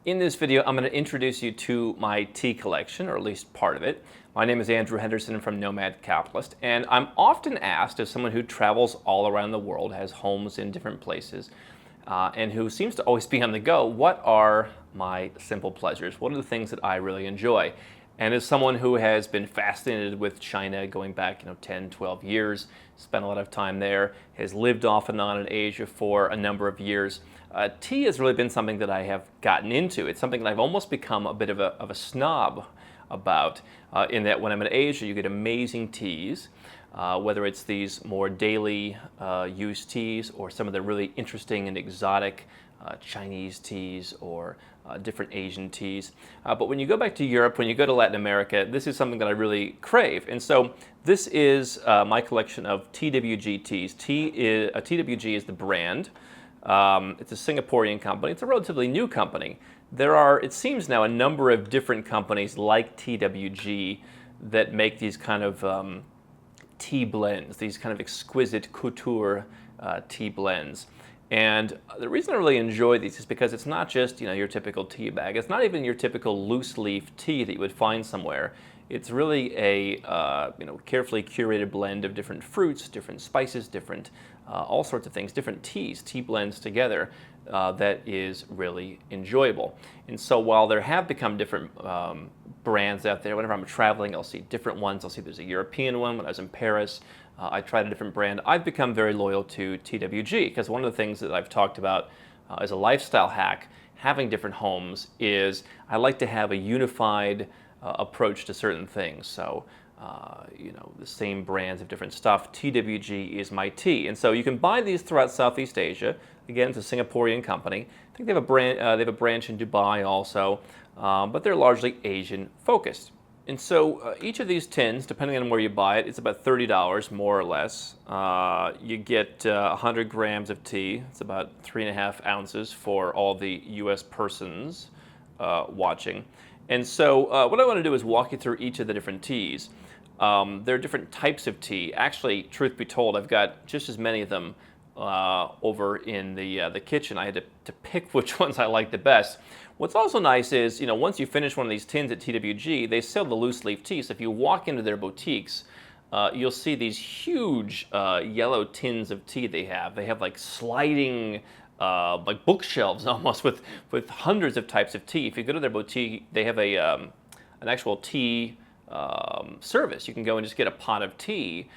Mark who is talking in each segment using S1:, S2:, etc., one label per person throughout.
S1: In this video, I'm going to introduce you to my tea collection, or at least part of it. My name is Andrew Henderson from Nomad Capitalist, and I'm often asked, as someone who travels all around the world, has homes in different places, and who seems to always be on the go, what are my simple pleasures? What are the things that I really enjoy? And as someone who has been fascinated with China going back 10, 12 years, spent a lot of time there, has lived off and on in Asia for a number of years, tea has really been something that I have gotten into. It's something that I've almost become a bit of a snob about, in that when I'm in Asia, you get amazing teas, whether it's these more daily use teas or some of the really interesting and exotic Chinese teas or different Asian teas. But when you go back to Europe, when you go to Latin America, this is something that I really crave. And so this is my collection of TWG teas. TWG is the brand. It's a Singaporean company. It's a relatively new company. There are, it seems now, a number of different companies like TWG that make these kind of tea blends, these kind of exquisite couture tea blends. And the reason I really enjoy these is because it's not just your typical tea bag. It's not even your typical loose leaf tea that you would find somewhere. It's really a carefully curated blend of different fruits, different spices, different all sorts of things, different teas, tea blends together that is really enjoyable. And so while there have become different brands out there, whenever I'm traveling, I'll see different ones. I'll see there's a European one. When I was in Paris, I tried a different brand. I've become very loyal to TWG because one of the things that I've talked about as a lifestyle hack, having different homes, is I like to have a unified approach to certain things. So, the same brands of different stuff. TWG is my tea, and so you can buy these throughout Southeast Asia. Again, it's a Singaporean company. I think they have a branch in Dubai also, but they're largely Asian focused. And so each of these tins, depending on where you buy it, it's about $30 more or less. You get 100 grams of tea. It's about 3.5 ounces for all the U.S. persons watching. And so what I want to do is walk you through each of the different teas. There are different types of tea. Actually, truth be told, I've got just as many of them over in the kitchen. I had to pick which ones I like the best. What's also nice is, once you finish one of these tins at TWG, they sell the loose leaf tea. So if you walk into their boutiques, you'll see these huge yellow tins of tea they have. They have like sliding like bookshelves almost with hundreds of types of tea. If you go to their boutique, they have an actual tea service. You can go and just get a pot of tea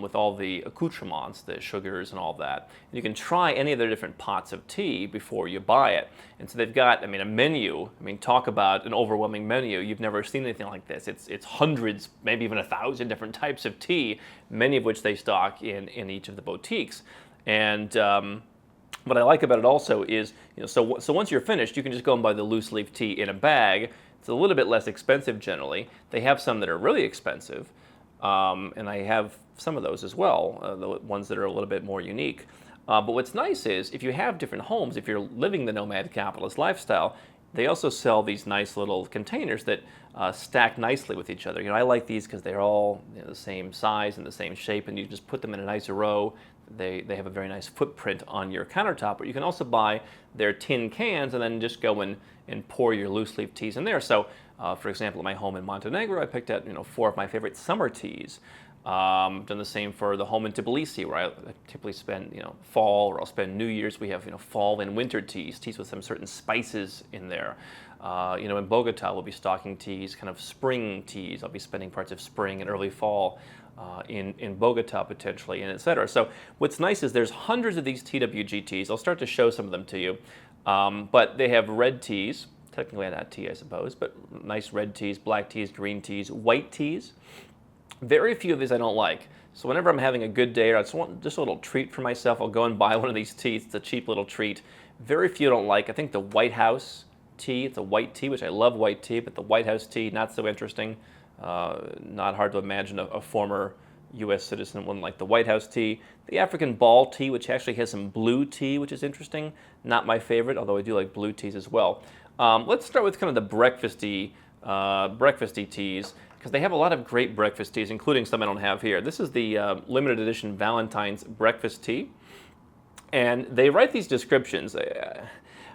S1: with all the accoutrements, the sugars and all that. And you can try any of their different pots of tea before you buy it. And so they've got, a menu. Talk about an overwhelming menu. You've never seen anything like this. It's hundreds, maybe even 1,000 different types of tea, many of which they stock in each of the boutiques. And what I like about it also is, so once you're finished, you can just go and buy the loose leaf tea in a bag. It's a little bit less expensive generally. They have some that are really expensive, and I have some of those as well, the ones that are a little bit more unique. But what's nice is, if you have different homes, if you're living the Nomad Capitalist lifestyle, they also sell these nice little containers that stack nicely with each other. I like these because they're all the same size and the same shape, and you just put them in a nice row. They have a very nice footprint on your countertop, but you can also buy their tin cans and then just go and pour your loose leaf teas in there. So, for example, at my home in Montenegro, I picked out 4 of my favorite summer teas. Done the same for the home in Tbilisi, where I typically spend fall, or I'll spend New Year's. We have fall and winter teas with some certain spices in there. In Bogota, we'll be stocking teas, kind of spring teas. I'll be spending parts of spring and early fall in Bogota potentially, and etc. So what's nice is there's hundreds of these TWG teas. I'll start to show some of them to you, but they have red teas. Technically not tea, I suppose, but nice red teas, black teas, green teas, white teas. Very few of these I don't like. So whenever I'm having a good day or I just want a little treat for myself, I'll go and buy one of these teas. It's a cheap little treat. Very few I don't like. I think the White House tea, it's a white tea, which I love white tea, but the White House tea, not so interesting. Not hard to imagine a former U.S. citizen wouldn't like the White House tea. The African ball tea, which actually has some blue tea, which is interesting. Not my favorite, although I do like blue teas as well. Let's start with kind of the breakfasty teas, because they have a lot of great breakfast teas, including some I don't have here. This is the limited edition Valentine's Breakfast Tea, and they write these descriptions.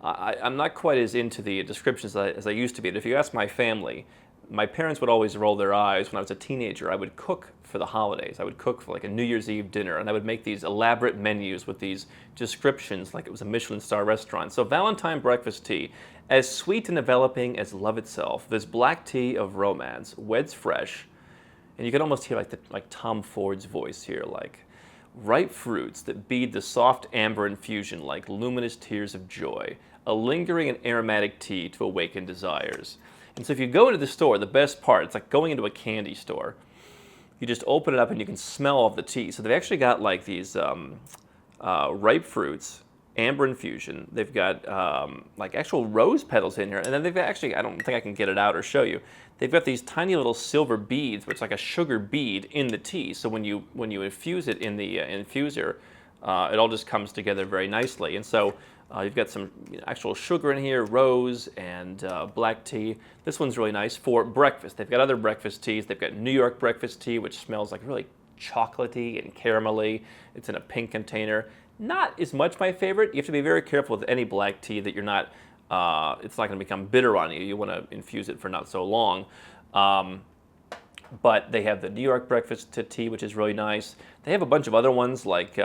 S1: I'm not quite as into the descriptions as I used to be. But if you ask my family, my parents would always roll their eyes when I was a teenager. I would cook for the holidays. I would cook for like a New Year's Eve dinner, and I would make these elaborate menus with these descriptions like it was a Michelin star restaurant. So Valentine Breakfast Tea, as sweet and developing as love itself, this black tea of romance, weds fresh, and you can almost hear like Tom Ford's voice here, like ripe fruits that bead the soft amber infusion like luminous tears of joy, a lingering and aromatic tea to awaken desires. And so if you go into the store, the best part, it's like going into a candy store. You just open it up and you can smell all of the tea. So they've actually got like these ripe fruits, amber infusion. They've got like actual rose petals in here. And then they've actually, I don't think I can get it out or show you, they've got these tiny little silver beads, which is like a sugar bead in the tea. So when you infuse it in the infuser, it all just comes together very nicely. And so you've got some actual sugar in here, rose and black tea. This one's really nice for breakfast. They've got other breakfast teas. They've got New York breakfast tea, which smells like really chocolatey and caramelly. It's in a pink container. Not as much my favorite. You have to be very careful with any black tea that you're not, it's not going to become bitter on you. You want to infuse it for not so long. But they have the New York breakfast tea, which is really nice. They have a bunch of other ones like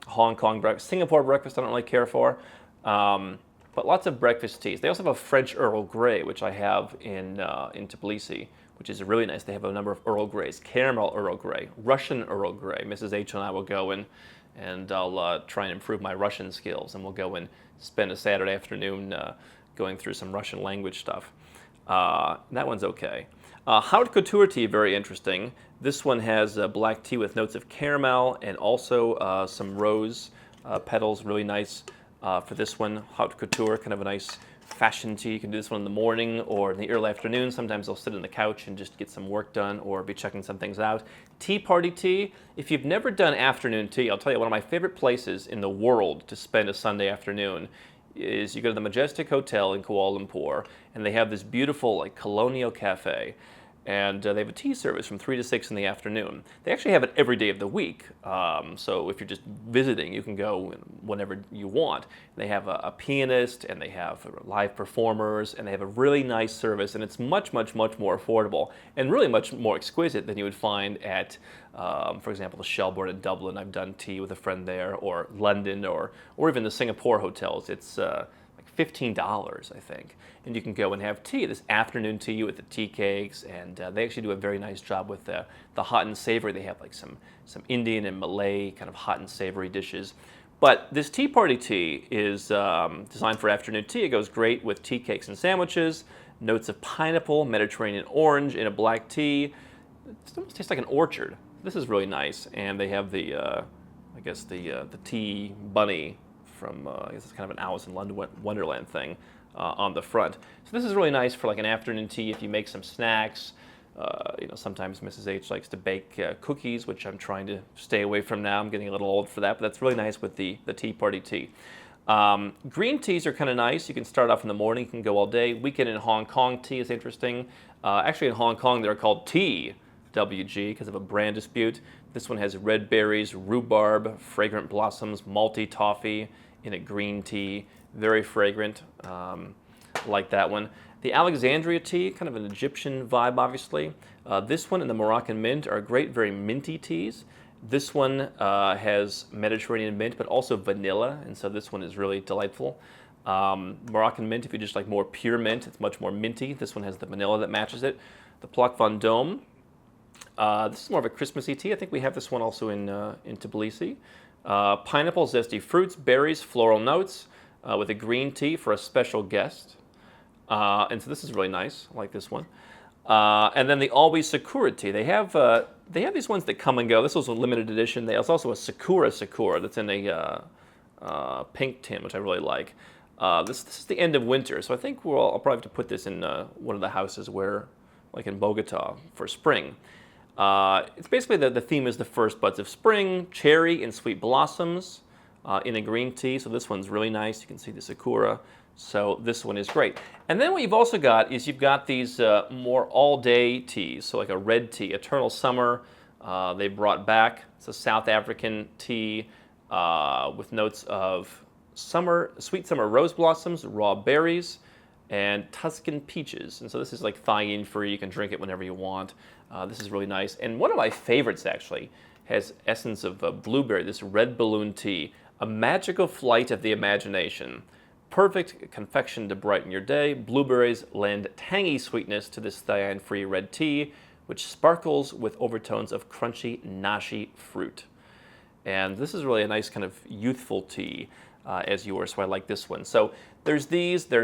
S1: Hong Kong breakfast, Singapore breakfast I don't really care for. But lots of breakfast teas. They also have a French Earl Grey, which I have in Tbilisi, which is really nice. They have a number of Earl Greys, caramel Earl Grey, Russian Earl Grey. Mrs. H and I will go and I'll try and improve my Russian skills, and we'll go and spend a Saturday afternoon going through some Russian language stuff. That one's okay. Haute Couture tea, very interesting. This one has black tea with notes of caramel and also some rose petals, really nice. For this one, Haute Couture, kind of a nice fashion tea. You can do this one in the morning or in the early afternoon. Sometimes I'll sit on the couch and just get some work done or be checking some things out. Tea Party Tea. If you've never done afternoon tea, I'll tell you, one of my favorite places in the world to spend a Sunday afternoon is you go to the Majestic Hotel in Kuala Lumpur, and they have this beautiful like colonial cafe. And they have a tea service from 3 to 6 in the afternoon. They actually have it every day of the week. So if you're just visiting, you can go whenever you want. They have a pianist, and they have live performers, and they have a really nice service. And it's much, much, much more affordable and really much more exquisite than you would find at, for example, the Shelbourne in Dublin. I've done tea with a friend there, or London, or even the Singapore hotels. It's like $15, I think. And you can go and have tea, this afternoon tea with the tea cakes, and they actually do a very nice job with the hot and savory. They have like some Indian and Malay kind of hot and savory dishes. But this Tea Party tea is designed for afternoon tea. It goes great with tea cakes and sandwiches, notes of pineapple, Mediterranean orange in a black tea. It almost tastes like an orchard. This is really nice. And they have the, I guess the tea bunny from, I guess it's kind of an Alice in Wonderland thing. On the front. So this is really nice for like an afternoon tea if you make some snacks. Sometimes Mrs. H likes to bake cookies, which I'm trying to stay away from now. I'm getting a little old for that, but that's really nice with the Tea Party tea. Green teas are kind of nice. You can start off in the morning, you can go all day. Weekend in Hong Kong tea is interesting. Actually in Hong Kong they're called TWG because of a brand dispute. This one has red berries, rhubarb, fragrant blossoms, malty toffee in a green tea. Very fragrant, like that one. The Alexandria tea, kind of an Egyptian vibe, obviously. This one and the Moroccan mint are great, very minty teas. This one has Mediterranean mint, but also vanilla, and so this one is really delightful. Moroccan mint, if you just like more pure mint, it's much more minty. This one has the vanilla that matches it. The Plaque Vendôme. This is more of a Christmassy tea. I think we have this one also in Tbilisi. Pineapple, zesty fruits, berries, floral notes. With a green tea for a special guest. And so this is really nice. I like this one. And then the Always Sakura tea. They have these ones that come and go. This was a limited edition. There's also a Sakura that's in a pink tin, which I really like. This is the end of winter, so I think I'll probably have to put this in one of the houses where, like in Bogota, for spring. It's basically the theme is the first buds of spring, cherry and sweet blossoms. In a green tea, so this one's really nice. You can see the Sakura, so this one is great. And then what you've also got is you've got these more all-day teas, so like a red tea, Eternal Summer, they brought back. It's a South African tea with notes of sweet summer rose blossoms, raw berries, and Tuscan peaches. And so this is like theine free. You can drink it whenever you want. This is really nice. And one of my favorites actually has essence of blueberry, this red balloon tea, a magical flight of the imagination. Perfect confection to brighten your day. Blueberries lend tangy sweetness to this theine-free red tea, which sparkles with overtones of crunchy, nashi fruit. And this is really a nice kind of youthful tea as yours, so I like this one. So there's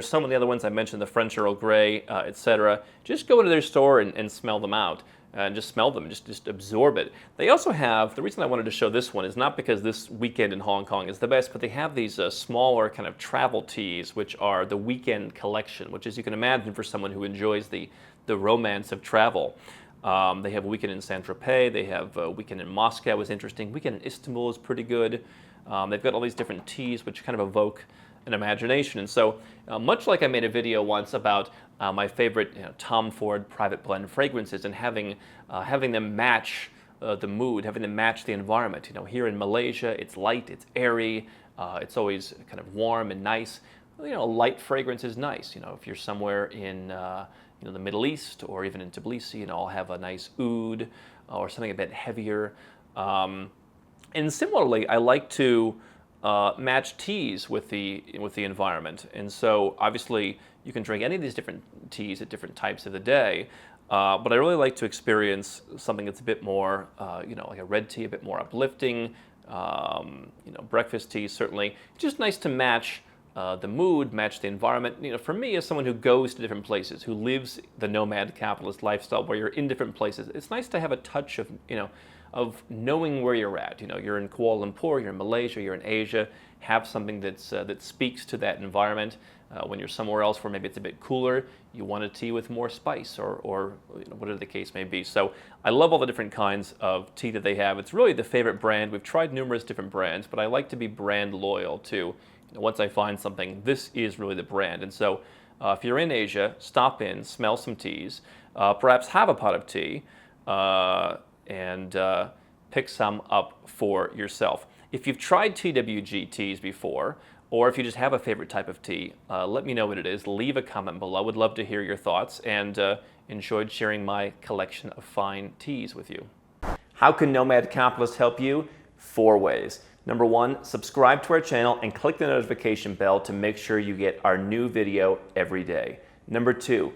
S1: some of the other ones I mentioned, the French Earl Grey, etc. Just go into their store and smell them out. And just smell them, just absorb it. They also have, the reason I wanted to show this one is not because this weekend in Hong Kong is the best, but they have these smaller kind of travel teas, which are the weekend collection, which, as you can imagine, for someone who enjoys the romance of travel. They have a weekend in Saint-Tropez, they have a weekend in Moscow was interesting, weekend in Istanbul is pretty good. They've got all these different teas which kind of evoke an imagination. And so much like I made a video once about my favorite Tom Ford private blend fragrances and having them match the mood, having them match the environment. Here in Malaysia, it's light, it's airy, it's always kind of warm and nice. A light fragrance is nice. If you're somewhere in the Middle East or even in Tbilisi, I'll have a nice oud or something a bit heavier. And similarly, I like to match teas with the environment. And so obviously you can drink any of these different teas at different types of the day, but I really like to experience something that's a bit more, like a red tea, a bit more uplifting, breakfast tea certainly. It's just nice to match the mood, match the environment. For me, as someone who goes to different places, who lives the nomad capitalist lifestyle where you're in different places, it's nice to have a touch of knowing where you're at. You're in Kuala Lumpur, you're in Malaysia, you're in Asia, have something that speaks to that environment. When you're somewhere else where maybe it's a bit cooler, you want a tea with more spice or whatever the case may be. So I love all the different kinds of tea that they have. It's really the favorite brand. We've tried numerous different brands, but I like to be brand loyal too. Once I find something, this is really the brand. And so if you're in Asia, stop in, smell some teas, perhaps have a pot of tea, and pick some up for yourself. If you've tried TWG teas before, or if you just have a favorite type of tea, let me know what it is. Leave a comment below. Would love to hear your thoughts, and enjoyed sharing my collection of fine teas with you. How can Nomad Capitalist help you? 4 ways. Number 1, subscribe to our channel and click the notification bell to make sure you get our new video every day. Number 2,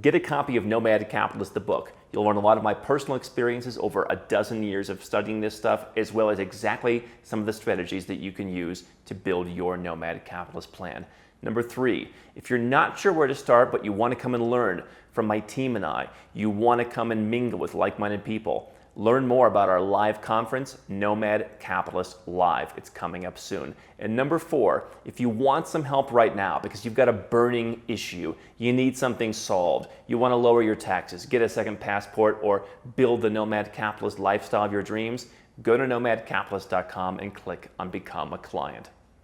S1: get a copy of Nomad Capitalist, the book. You'll learn a lot of my personal experiences over a dozen years of studying this stuff, as well as exactly some of the strategies that you can use to build your Nomad Capitalist plan. Number 3, if you're not sure where to start, but you want to come and learn from my team and I, you want to come and mingle with like-minded people, learn more about our live conference, Nomad Capitalist Live. It's coming up soon. And number 4, if you want some help right now because you've got a burning issue, you need something solved, you want to lower your taxes, get a second passport, or build the Nomad Capitalist lifestyle of your dreams, go to nomadcapitalist.com and click on Become a Client.